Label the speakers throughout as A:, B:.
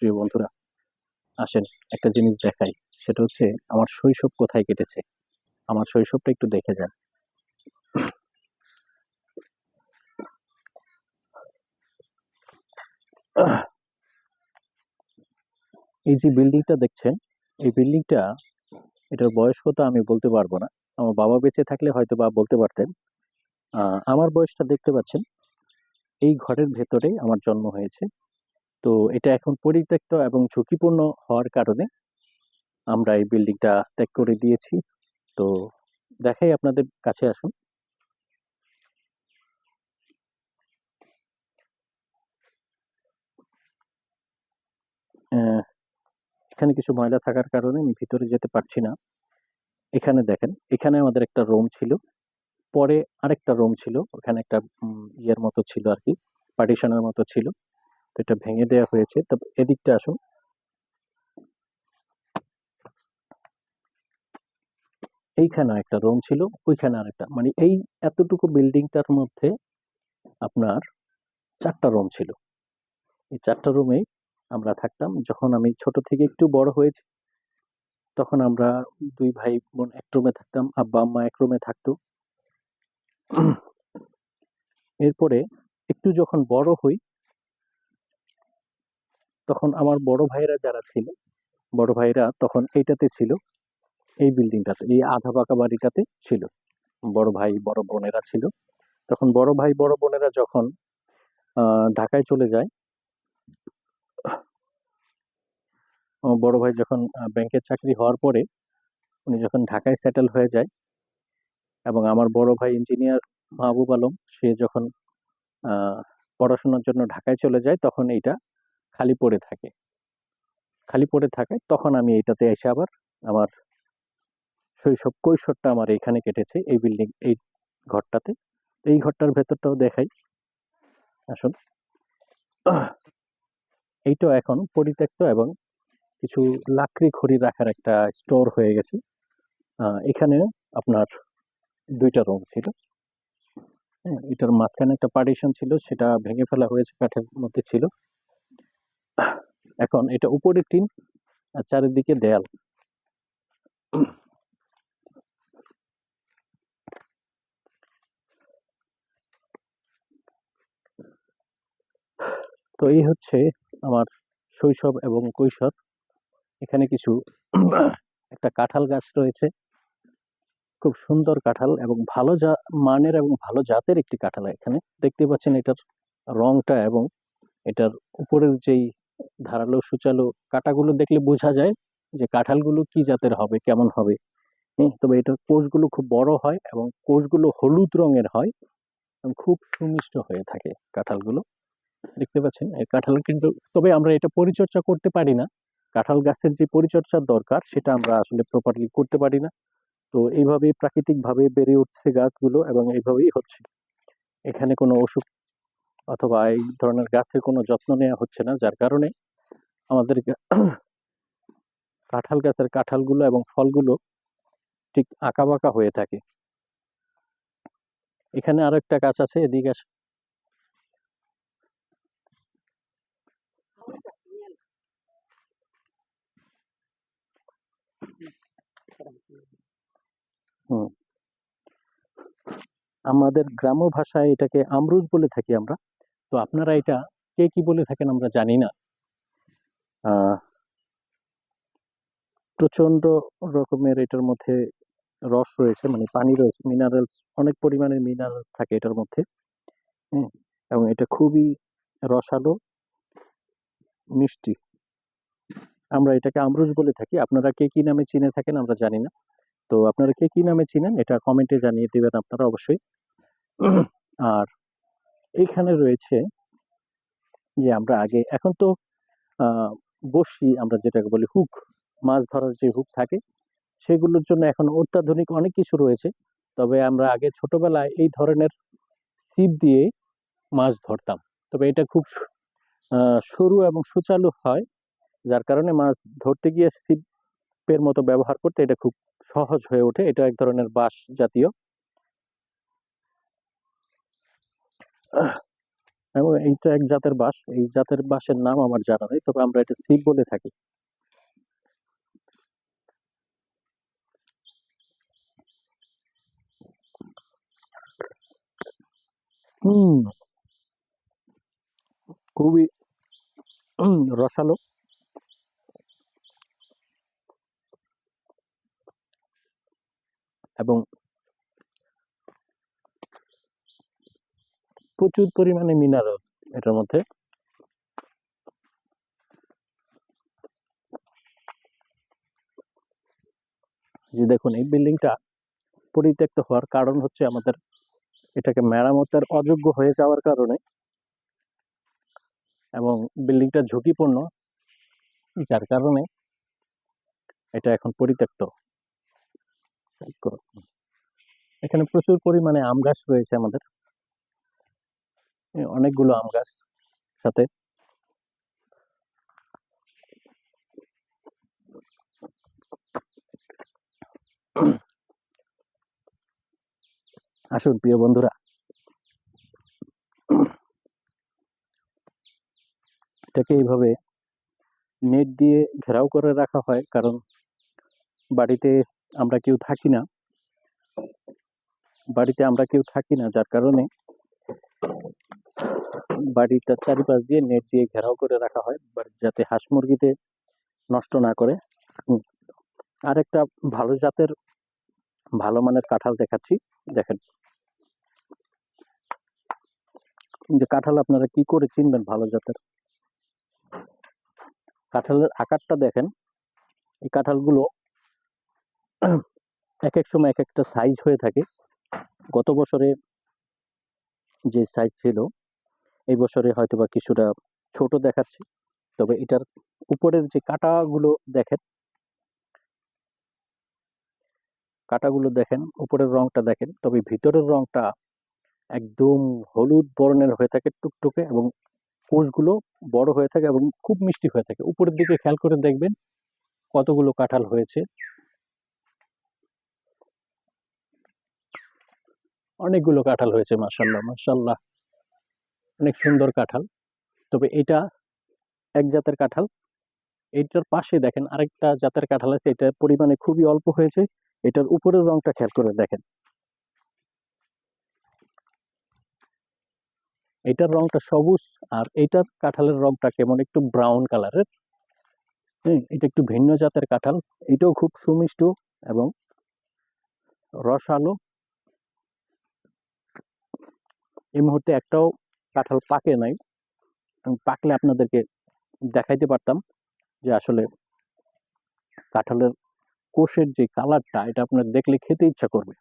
A: প্রিয় বন্ধুরা, আসেন একটা জিনিস দেখাই। সেটা হচ্ছে আমার শৈশব কোথায় কেটেছে। আমার শৈশবটা একটু দেখে যান। এই যে বিল্ডিংটা দেখছেন, এই বিল্ডিংটা, এটার বয়স কত আমি বলতে পারবো না। আমার বাবা বেঁচে থাকলে হয়তো বা বলতে পারতেন। আমার বয়সটা দেখতে পাচ্ছেন, এই ঘরের ভেতরে আমার জন্ম হয়েছে। তো এটা এখন পরিত্যক্ত এবং ঝুঁকিপূর্ণ হওয়ার কারণে আমরা এই বিল্ডিংটা ত্যাগ করে দিয়েছি। তো দেখাই আপনাদের কাছে, আসুন। আহ, এখানে কিছু ময়লা থাকার কারণে আমি ভিতরে যেতে পারছি না। এখানে দেখেন, এখানে আমাদের একটা রুম ছিল, পরে আরেকটা রুম ছিল, ওখানে একটা ইয়ের মতো ছিল আর কি, পার্টিশনের মতো ছিল। তো এটা ভেঙে দেওয়া হয়েছে। তবে এদিকটা আসুন, এইখানে একটা রুম ছিল, ওইখানে আরেকটা, মানে এই এতটুকু বিল্ডিংটার মধ্যে আপনার 4টা রুম ছিল। এই 4টা রুমে আমরা থাকতাম। যখন আমি ছোট থেকে একটু বড় হয়েছি, তখন আমরা দুই ভাই বোন এক রুমে থাকতাম, আব্বা আম্মা এক রুমে থাকতো। এরপরে একটু যখন বড় হই, তখন আমার বড় ভাইরা যারা ছিল, বড় ভাইরা তখন এইটাতে ছিল, এই বিল্ডিংটাতে, এই আধা পাকা বাড়িটাতে ছিল। বড় ভাই বড় বোনেরা ছিল। তখন বড় ভাই বড় বোনেরা যখন ঢাকায় চলে যায়, আমার বড় ভাই যখন ব্যাংকের চাকরি হওয়ার পরে উনি যখন ঢাকায় সেটেল হয়ে যায়, এবং আমার বড় ভাই ইঞ্জিনিয়ার মাহবুব আলম, সে যখন আহ, পড়াশোনার জন্য ঢাকায় চলে যায়, তখন এইটা খালি পড়ে থাকে। খালি পড়ে থাকে, তখন আমি এইটাতে এসে আবার আমার শৈশব কৈশোরটা আমার এখানে কেটেছে, এই বিল্ডিং, এই ঘরটাতে। এই ঘরটার ভেতরটাও দেখাই, আসুন। এইটাও এখন পরিত্যক্ত এবং কিছু লাকড়ি খড়ি রাখার একটা স্টোর হয়ে গেছে। এখানে আপনার 2টা রুম ছিল। হ্যাঁ, এটার মাঝখানে একটা পার্টিশন ছিল, সেটা ভেঙে ফেলা হয়েছে, কাঠের মধ্যে ছিল। এখন এটা উপরে টিন আর চারিদিকে দেয়াল। তো এই হচ্ছে আমার শৈশব এবং কৈশোর। এখানে কিছু একটা কাঁঠাল গাছ রয়েছে, খুব সুন্দর কাঁঠাল এবং ভালো মানের এবং ভালো জাতের একটি কাঁঠাল। এখানে দেখতে পাচ্ছেন এটার রংটা, এবং এটার উপরের যেই ধারালো সুচালো কাঁটাগুলো দেখলে বোঝা যায় যে কাঁঠালগুলো কি জাতের হবে, কেমন হবে। তবে এটার কোষগুলো খুব বড় হয় এবং কোষগুলো হলুদ রঙের হয় এবং খুব সুমিষ্ট হয়ে থাকে কাঁঠালগুলো। দেখতে পাচ্ছেন এই কাঁঠাল, কিন্তু তবে আমরা এটা পরিচর্যা করতে পারি না। কাঁঠাল গাছের যে পরিচর্যার দরকার, সেটা আমরা আসলে প্রপারলি করতে পারি না। তো এইভাবেই প্রাকৃতিক ভাবে বেড়ে উঠছে গাছগুলো, এবং এইভাবেই হচ্ছে। এখানে কোনো ওষুধ অথবা এই ধরনের গাছের কোনো যত্ন নেওয়া হচ্ছে না, যার কারণে আমাদের কাঁঠাল গাছের কাঁঠালগুলো এবং ফলগুলো ঠিক আঁকা বাঁকা হয়ে থাকে। এখানে আরো একটা গাছ আছে, এদিকে আসে। হুম, আমাদের গ্রাম্য ভাষায় এটাকে আমরুজ বলে থাকি আমরা। তো আপনারা এটা কে কি বলে থাকেন আমরা জানি না। আহ প্রচন্ড রকমের এটার মধ্যে রস রয়েছে, মানে পানি রয়েছে, মিনারেলস, অনেক পরিমাণের মিনারেলস থাকে এটার মধ্যে। হ্যাঁ, এবং এটা খুবই রসালো, মিষ্টি। আমরা এটাকে আমরুজ বলে থাকি। আপনারা কে কি নামে চিনে থাকেন আমরা জানি না। তো আপনারা কে কি নামে চিনেন, এটা কমেন্টে জানিয়ে দিবেন আপনারা অবশ্যই। আর এইখানে রয়েছে যে আমরা আগে, এখন তো আহ বড়শি আমরা যেটাকে বলি, হুক, মাছ ধরার যে হুক থাকে, সেগুলোর জন্য এখন অত্যাধুনিক অনেক কিছু রয়েছে। তবে আমরা আগে ছোটবেলায় এই ধরনের ছিপ দিয়ে মাছ ধরতাম। তবে এটা খুব সরু এবং সুচালু হয়, যার কারণে মাছ ধরতে গিয়ে ছিপের মতো ব্যবহার করতে এটা খুব সহজ হয়ে ওঠে। এটা এক ধরনের বাঁশ, জাতীয়। এবং এইটা এক জাতের বাঁশ, এই জাতের বাঁশের নাম আমার জানা নেই, তবে আমরা এটা সিপ বলে থাকি। হুম, খুবই রসালো এবং প্রচুর পরিমাণে মিনারেলস এটার মধ্যে। যে দেখুন, এই বিল্ডিংটা পরিত্যক্ত হওয়ার কারণ হচ্ছে আমাদের এটাকে মেরামতের অযোগ্য হয়ে যাওয়ার কারণে, এবং বিল্ডিংটা ঝুঁকিপূর্ণ, যার কারণে এটা এখন পরিত্যক্ত। এখানে প্রচুর পরিমাণে আম গাছ রয়েছে আমাদের, অনেকগুলো আম গাছ সাথে। আসুন প্রিয় বন্ধুরা, এটাকে এইভাবে নেট দিয়ে ঘেরাও করে রাখা হয়, কারণ বাড়িতে আমরা কেউ থাকি না, যার কারণে বাড়িটার চারিপাশ দিয়ে নেট দিয়ে ঘেরাও করে রাখা হয়, যাতে হাঁস মুরগিতে নষ্ট না করে। আর একটা ভালো জাতের, ভালো মানের কাঁঠাল দেখাচ্ছি, দেখেন। যে কাঁঠাল আপনারা কি করে চিনবেন ভালো জাতের? কাঁঠালের আকারটা দেখেন। এই কাঁঠালগুলো এক এক সময় এক একটা সাইজ হয়ে থাকে। গত বছরে যে সাইজ ছিল, এই বছরে হয়তোবা কিছুটা ছোট দেখাচ্ছে। তবে এটার উপরের যে কাঁটাগুলো দেখেন, উপরের রংটা দেখেন, তবে ভিতরের রংটা একদম হলুদ বর্ণের হয়ে থাকে, টুকটুকে, এবং কোষগুলো বড় হয়ে থাকে এবং খুব মিষ্টি হয়ে থাকে। উপরের দিকে খেয়াল করে দেখবেন কতগুলো কাঁঠাল হয়েছে, অনেকগুলো কাঁঠাল হয়েছে। মাশাআল্লাহ মাশাআল্লাহ, অনেক সুন্দর কাঁঠাল। তবে এটা এক জাতের কাঁঠাল। এটার পাশে দেখেন আরেকটা জাতের কাঁঠাল আছে, এটার পরিমাণে খুবই অল্প হয়েছে। এটার উপরের রংটা খেয়াল করে দেখেন, এটার রংটা সবুজ, আর এটার কাঁঠালের রংটা কেমন একটু ব্রাউন কালারের। হ্যাঁ, এটা একটু ভিন্ন জাতের কাঁঠাল। এটাও খুব সুমিষ্ট এবং রসালো। এই মুহূর্তে একটাও কাঁঠাল পাকে নাই, পাকলে আপনাদেরকে দেখাইতে পারতাম যে আসলে কাঁঠালের কোষের যে কালারটা, এটা আপনার দেখলে খেতে ইচ্ছা করবে।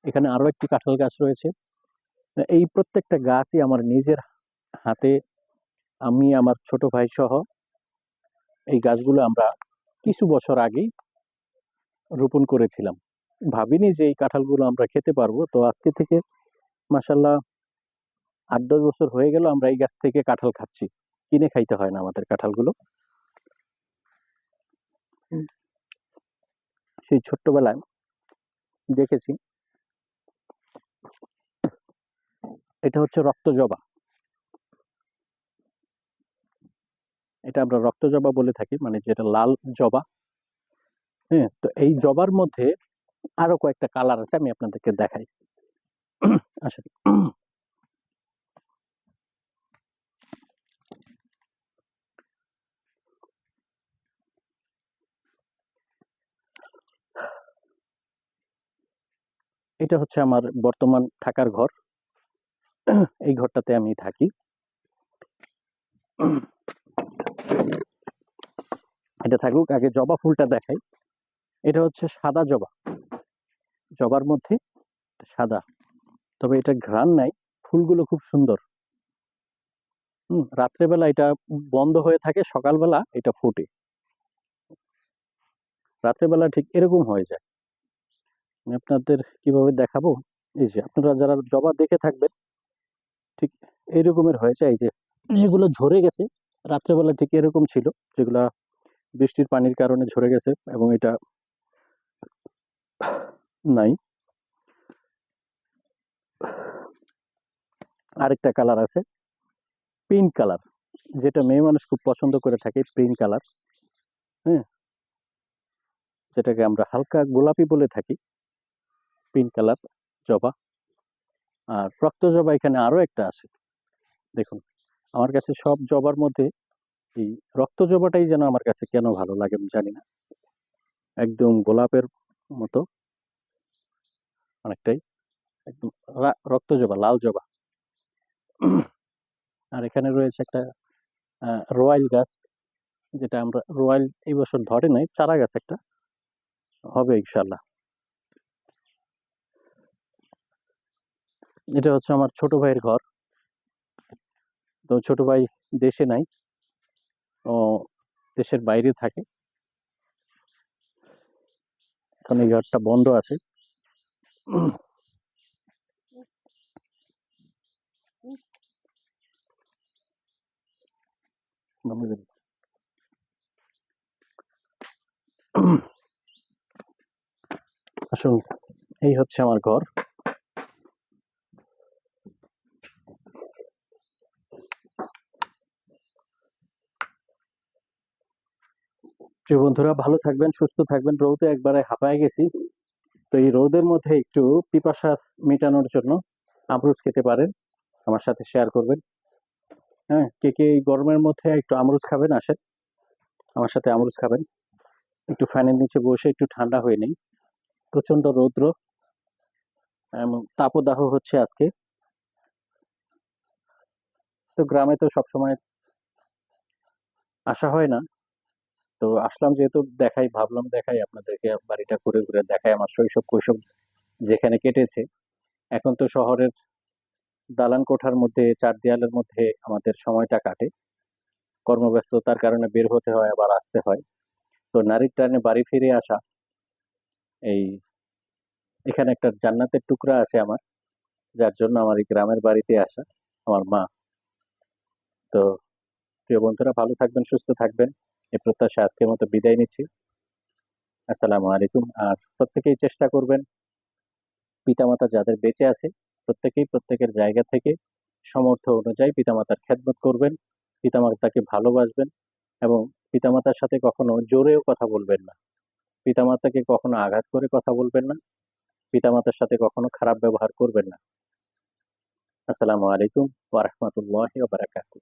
A: এখানে আরো একটি কাঁঠাল গাছ রয়েছে। এই প্রত্যেকটা গাছই আমার নিজের হাতে, আমি আমার ছোট ভাই সহ এই গাছগুলো আমরা কিছু বছর আগেই রোপণ করেছিলাম। ভাবিনি যে এই কাঁঠালগুলো আমরা খেতে পারবো। তো আজকে থেকে মাশাল্লাহ 8-10 বছর হয়ে গেল আমরা এই গাছ থেকে কাঁঠাল খাচ্ছি, কিনে খাইতে হয় না আমাদের কাঁঠালগুলো। সেই ছোট্টবেলায় দেখেছি। এটা হচ্ছে রক্ত জবা, এটা আমরা রক্ত জবা বলে থাকি, মানে যেটা লাল জবা। হ্যাঁ, তো এই জবার মধ্যে আরো কয়েকটা কালার আছে, আমি আপনাদেরকে দেখাই। আসলে এটা হচ্ছে আমার বর্তমান থাকার ঘর, এই ঘরটাতে আমি থাকি। এটা থাকুক, আগে জবা ফুলটা দেখাই। এটা হচ্ছে সাদা জবা, জবার মধ্যে সাদা, তবে এটা ঘ্রাণ নাই। ফুলগুলো খুব সুন্দর। রাত্রেবেলা এটা বন্ধ হয়ে থাকে, সকালবেলা এটা ফোটে। রাত্রেবেলা ঠিক এরকম হয়ে যায়। আমি আপনাদের কিভাবে দেখাবো, এই যে আপনারা যারা জবা দেখে থাকবেন, ঠিক এই রকমের হয়েছে। এই যে যেগুলো ঝরে গেছে রাত্রেবেলা ঠিক এরকম ছিল, যেগুলা বৃষ্টির পানির কারণে ঝরে গেছে, এবং এটা নাই। আরেকটা কালার আছে পিঙ্ক কালার, যেটা মেয়ে মানুষ খুব পছন্দ করে থাকে, পিঙ্ক কালার। হ্যাঁ, যেটাকে আমরা হালকা গোলাপি বলে থাকি, পিঙ্ক কালার জবা। আর রক্ত জবা এখানে আরো একটা আছে। দেখুন, আমার কাছে সব জবার মধ্যে এই রক্ত জবাটাই যেন আমার কাছে কেন ভালো লাগে আমি জানি না। একদম গোলাপের মতো অনেকটাই, একদম রক্ত জবা, লাল জবা। আর এখানে রয়েছে একটা রয়্যাল গাছ, যেটা আমরা রয়্যাল এই বছর ধরে নাই, চারা গাছ একটা হবে ইনশাল্লাহ। এটা হচ্ছে আমার ছোট ভাইয়ের ঘর। তো ছোট ভাই দেশে নাই, ও দেশের বাইরে থাকে। এখন এই ঘরটা বন্ধ আছে। আসুন, এই হচ্ছে আমার ঘর। প্রিয় বন্ধুরা, ভালো থাকবেন, সুস্থ থাকবেন। রোদে একবারে হাঁপায় গেছি। তো এই রোদের মধ্যে একটু পিপাসা মেটানোর জন্য আমরুজ খেতে পারেন, আমার সাথে শেয়ার করবেন। হ্যাঁ, কে কে এই গরমের মধ্যে একটু আমরুজ খাবেন, আসেন আমার সাথে আমরুজ খাবেন। একটু ফ্যানের নিচে বসে একটু ঠান্ডা হয়ে নেই। প্রচন্ড রৌদ্র এবং তাপদাহ হচ্ছে আজকে। তো গ্রামে তো সবসময় আসা হয় না, তো আসলাম যেহেতু, দেখাই, ভাবলাম দেখাই আপনাদেরকে, বাড়িটা ঘুরে ঘুরে দেখাই, আমার শৈশব কৈশোর যেখানে কেটেছে। এখন তো শহরের দালান কোঠার মধ্যে, চার দেয়ালের মধ্যে আমাদের সময়টা কাটে। কর্মব্যস্ততার কারণে বের হতে হয়, আবার আসতে হয়। তো নারীর টানে বাড়ি ফিরে আসা, এই এখানে একটা জান্নাতের টুকরা আছে আমার, যার জন্য আমার এই গ্রামের বাড়িতে আসা, আমার মা। তো প্রিয় বন্ধুরা, ভালো থাকবেন, সুস্থ থাকবেন, এই প্রত্যাশা আজকের মতো বিদায় নিচ্ছি। আসসালামু আলাইকুম। আর প্রত্যেকেই চেষ্টা করবেন, পিতামাতা যাদের বেঁচে আছে প্রত্যেকেই প্রত্যেকের জায়গা থেকে সমর্থ অনুযায়ী পিতামাতার খেদমত করবেন, পিতামাতাকে ভালোবাসবেন, এবং পিতামাতার সাথে কখনো জোরেও কথা বলবেন না, পিতামাতাকে কখনো আঘাত করে কথা বলবেন না, পিতামাতার সাথে কখনো খারাপ ব্যবহার করবেন না। আসসালামু আলাইকুম ওয়া রাহমাতুল্লাহি ওয়া বারাকাতুহু।